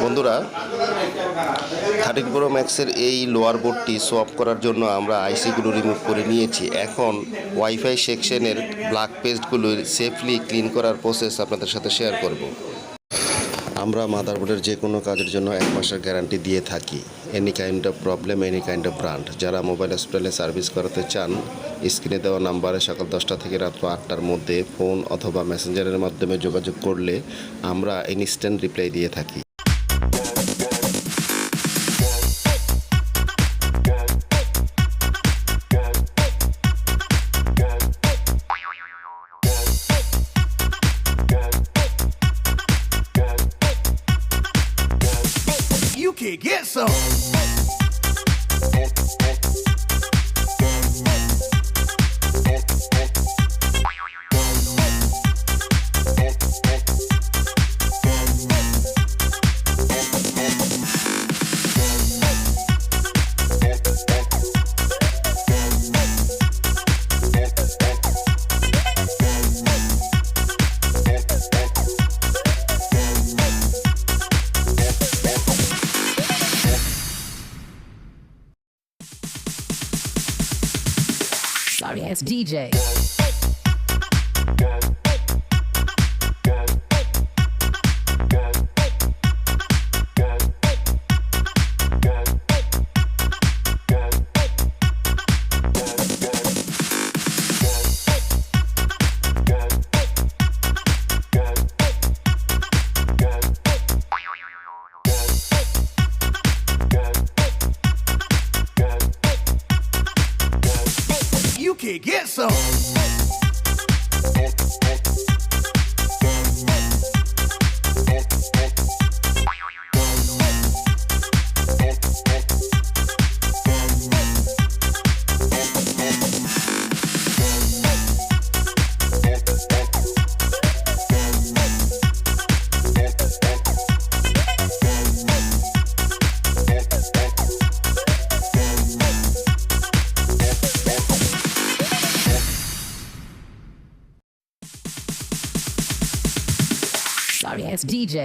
বন্ধুরা, 13 Pro Max-এর এই lower বোর্ডটি swap করার জন্য আমরা আইসিগুলো রিমুভ করে নিয়েছি। এখন ওয়াইফাই সেকশনের ব্ল্যাক পেস্টগুলো সেফলি ক্লিন করার প্রসেস আপনাদের সাথে শেয়ার করব। আমরা মাদারবোর্ডের যে কোনো কাজের জন্য 1 মাসের গ্যারান্টি দিয়ে থাকি। Any kind of problem, any kind of brand. যারা মোবাইল হসপিটালে সার্ভিস করাতে চান, স্ক্রিনে দেওয়া নাম্বারে সকাল 10টা থেকে রাত্র 8টার মধ্যে ফোন অথবা মেসেঞ্জারের মাধ্যমে যোগাযোগ করলে আমরা ইনস্ট্যান্ট রিপ্লাই দিয়ে থাকি। You can get some. Sorry ass DJ. You can get some. Sorry ass DJ.